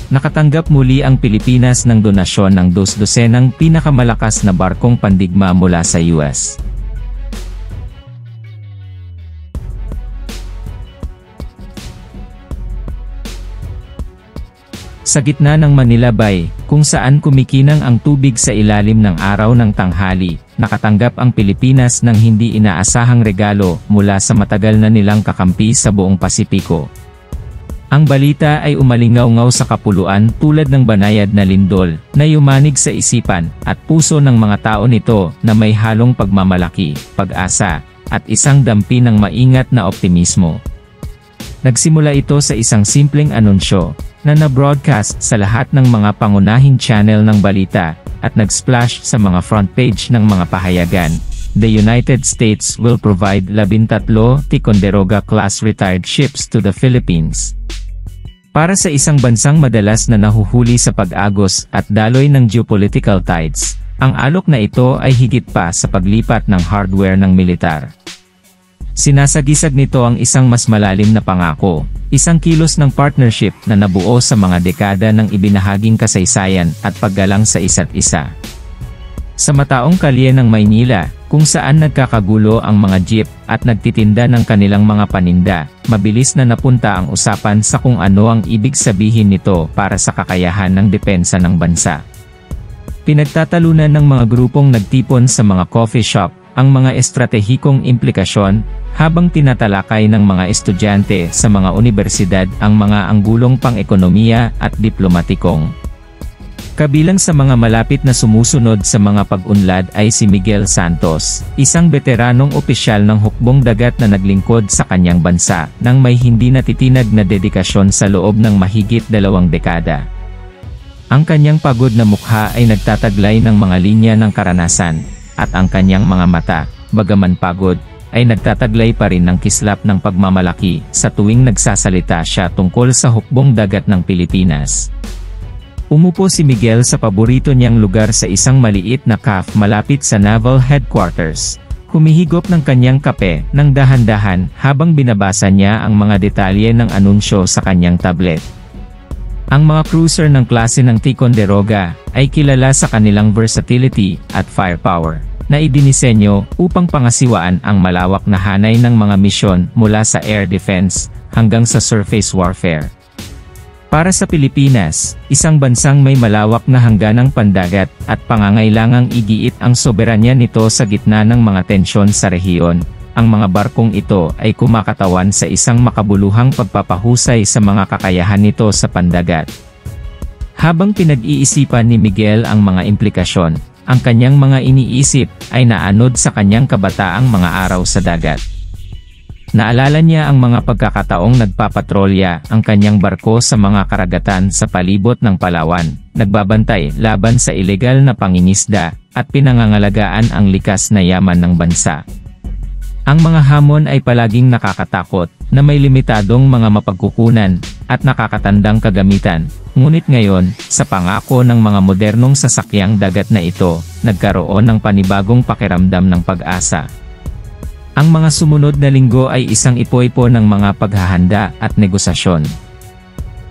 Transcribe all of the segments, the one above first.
Nakatanggap muli ang Pilipinas ng donasyon ng 12 pinakamalakas na barkong pandigma mula sa US. Sa gitna ng Manila Bay, kung saan kumikinang ang tubig sa ilalim ng araw ng tanghali, nakatanggap ang Pilipinas ng hindi inaasahang regalo mula sa matagal na nilang kakampi sa buong Pasipiko. Ang balita ay umalingaw-ngaw sa kapuluan tulad ng banayad na lindol, na yumanig sa isipan at puso ng mga tao nito na may halong pagmamalaki, pag-asa, at isang dampi ng maingat na optimismo. Nagsimula ito sa isang simpleng anunsyo, na na-broadcast sa lahat ng mga pangunahing channel ng balita, at nag-splash sa mga front page ng mga pahayagan. The United States will provide 13 Ticonderoga-class retired ships to the Philippines. Para sa isang bansang madalas na nahuhuli sa pag-agos at daloy ng geopolitical tides, ang alok na ito ay higit pa sa paglipat ng hardware ng militar. Sinasagisag nito ang isang mas malalim na pangako, isang kilos ng partnership na nabuo sa mga dekada ng ibinahaging kasaysayan at paggalang sa isa't isa. Sa mataong kalye ng Maynila, kung saan nagkakagulo ang mga jeep at nagtitinda ng kanilang mga paninda, mabilis na napunta ang usapan sa kung ano ang ibig sabihin nito para sa kakayahan ng depensa ng bansa. Pinagtatalunan ng mga grupong nagtipon sa mga coffee shop ang mga estratehikong implikasyon, habang tinatalakay ng mga estudyante sa mga universidad ang mga anggulong pang-ekonomiya at diplomatikong. Kabilang sa mga malapit na sumusunod sa mga pag-unlad ay si Miguel Santos, isang veteranong opisyal ng hukbong dagat na naglingkod sa kanyang bansa nang may hindi natitinag na dedikasyon sa loob ng mahigit 2 dekada. Ang kanyang pagod na mukha ay nagtataglay ng mga linya ng karanasan, at ang kanyang mga mata, bagaman pagod, ay nagtataglay pa rin ng kislap ng pagmamalaki sa tuwing nagsasalita siya tungkol sa hukbong dagat ng Pilipinas. Umupo si Miguel sa paborito niyang lugar sa isang maliit na cafe malapit sa Naval Headquarters. Humihigop ng kanyang kape ng dahan-dahan habang binabasa niya ang mga detalye ng anunsyo sa kanyang tablet. Ang mga cruiser ng klase ng Ticonderoga ay kilala sa kanilang versatility at firepower, na idinisenyo upang pangasiwaan ang malawak na hanay ng mga misyon mula sa air defense hanggang sa surface warfare. Para sa Pilipinas, isang bansang may malawak na hangganang pandagat at pangangailangang igiit ang soberanya nito sa gitna ng mga tensyon sa rehiyon, ang mga barkong ito ay kumakatawan sa isang makabuluhang pagpapahusay sa mga kakayahan nito sa pandagat. Habang pinag-iisipan ni Miguel ang mga implikasyon, ang kanyang mga iniisip ay naanod sa kanyang kabataang mga araw sa dagat. Naalala niya ang mga pagkakataong nagpapatrolya ang kanyang barko sa mga karagatan sa palibot ng Palawan, nagbabantay laban sa ilegal na pangingisda, at pinangangalagaan ang likas na yaman ng bansa. Ang mga hamon ay palaging nakakatakot, na may limitadong mga mapagkukunan, at nakakatandang kagamitan. Ngunit ngayon, sa pangako ng mga modernong sasakyang dagat na ito, nagkaroon ng panibagong pakiramdam ng pag-asa. Ang mga sumunod na linggo ay isang ipoy-po ng mga paghahanda at negosasyon.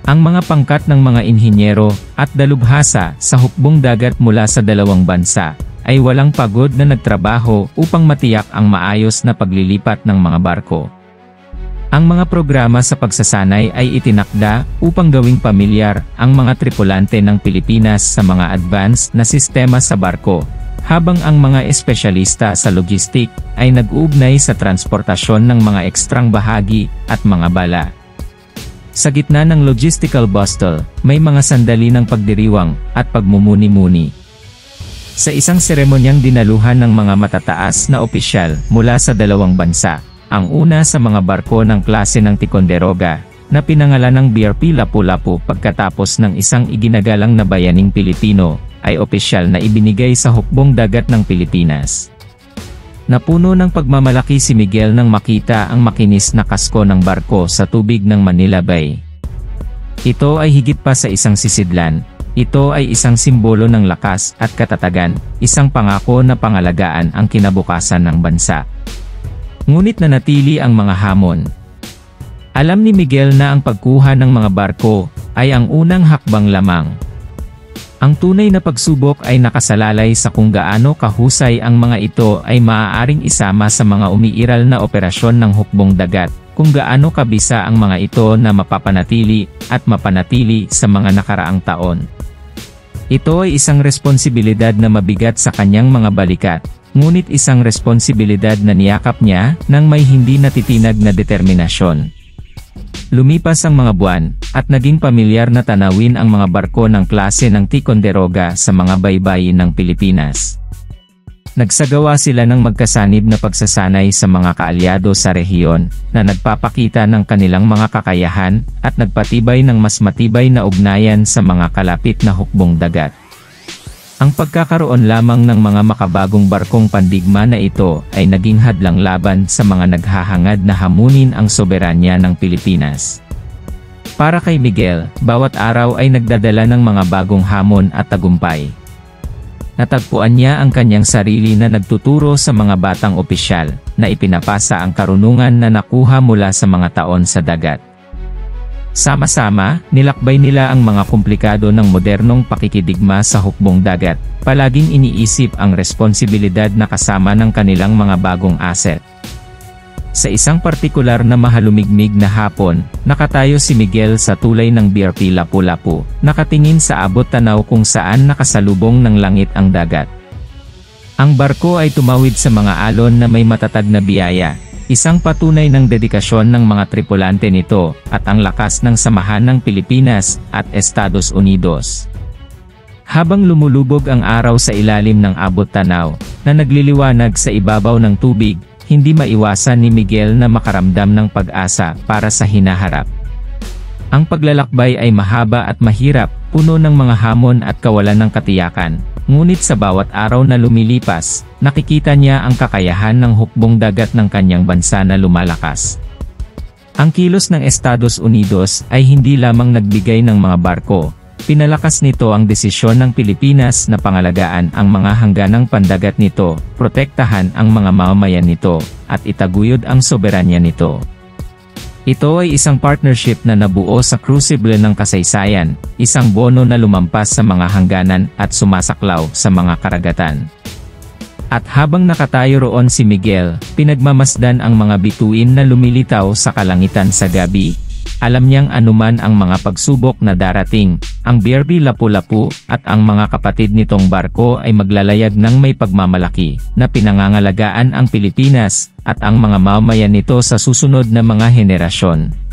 Ang mga pangkat ng mga inhinyero at dalubhasa sa hukbong dagat mula sa dalawang bansa ay walang pagod na nagtrabaho upang matiyak ang maayos na paglilipat ng mga barko. Ang mga programa sa pagsasanay ay itinakda upang gawing pamilyar ang mga tripulante ng Pilipinas sa mga advanced na sistema sa barko, habang ang mga espesyalista sa logistik ay nag-uugnay sa transportasyon ng mga ekstrang bahagi at mga bala. Sa gitna ng logistical bustle, may mga sandali ng pagdiriwang at pagmumuni-muni. Sa isang seremonyang dinaluhan ng mga matataas na opisyal mula sa dalawang bansa, ang una sa mga barko ng klase ng Ticonderoga, na pinangalan ng BRP Lapu-Lapu pagkatapos ng isang iginagalang na bayaning Pilipino, ay opisyal na ibinigay sa hukbong dagat ng Pilipinas. Napuno ng pagmamalaki si Miguel nang makita ang makinis na kasko ng barko sa tubig ng Manila Bay. Ito ay higit pa sa isang sisidlan. Ito ay isang simbolo ng lakas at katatagan, isang pangako na pangalagaan ang kinabukasan ng bansa. Ngunit nanatili ang mga hamon. Alam ni Miguel na ang pagkuha ng mga barko ay ang unang hakbang lamang. Ang tunay na pagsubok ay nakasalalay sa kung gaano kahusay ang mga ito ay maaaring isama sa mga umiiral na operasyon ng hukbong dagat, kung gaano kabisa ang mga ito na mapapanatili at mapanatili sa mga nakaraang taon. Ito ay isang responsibilidad na mabigat sa kanyang mga balikat, ngunit isang responsibilidad na niyakap niya nang may hindi natitinag na determinasyon. Lumipas ang mga buwan, at naging pamilyar na tanawin ang mga barko ng klase ng Ticonderoga sa mga baybayin ng Pilipinas. Nagsagawa sila ng magkasanib na pagsasanay sa mga kaalyado sa rehiyon, na nagpapakita ng kanilang mga kakayahan, at nagpatibay ng mas matibay na ugnayan sa mga kalapit na hukbong dagat. Ang pagkakaroon lamang ng mga makabagong barkong pandigma na ito ay naging hadlang laban sa mga naghahangad na hamunin ang soberanya ng Pilipinas. Para kay Miguel, bawat araw ay nagdadala ng mga bagong hamon at tagumpay. Natagpuan niya ang kanyang sarili na nagtuturo sa mga batang opisyal, na ipinapasa ang karunungan na nakuha mula sa mga taon sa dagat. Sama-sama, nilakbay nila ang mga komplikado ng modernong pakikidigma sa hukbong dagat, palaging iniisip ang responsibilidad na kasama ng kanilang mga bagong asset. Sa isang partikular na mahalumigmig na hapon, nakatayo si Miguel sa tulay ng BRP Lapu-Lapu, nakatingin sa abot tanaw kung saan nakasalubong ng langit ang dagat. Ang barko ay tumawid sa mga alon na may matatag na biyaya, isang patunay ng dedikasyon ng mga tripulante nito, at ang lakas ng samahan ng Pilipinas at Estados Unidos. Habang lumulubog ang araw sa ilalim ng abot tanaw, na nagliliwanag sa ibabaw ng tubig, hindi maiwasan ni Miguel na makaramdam ng pag-asa para sa hinaharap. Ang paglalakbay ay mahaba at mahirap, puno ng mga hamon at kawalan ng katiyakan. Ngunit sa bawat araw na lumilipas, nakikita niya ang kakayahan ng hukbong dagat ng kanyang bansa na lumalakas. Ang kilos ng Estados Unidos ay hindi lamang nagbigay ng mga barko, pinalakas nito ang desisyon ng Pilipinas na pangalagaan ang mga hangganang pandagat nito, protektahan ang mga mamamayan nito, at itaguyod ang soberanya nito. Ito ay isang partnership na nabuo sa crucible ng kasaysayan, isang bono na lumampas sa mga hangganan at sumasaklaw sa mga karagatan. At habang nakatayo roon si Miguel, pinagmamasdan ang mga bituin na lumilitaw sa kalangitan sa gabi. Alam niyang anuman ang mga pagsubok na darating, ang BRP Lapu-Lapu at ang mga kapatid nitong barko ay maglalayag ng may pagmamalaki, na pinangangalagaan ang Pilipinas, at ang mga mamamayan nito sa susunod na mga henerasyon.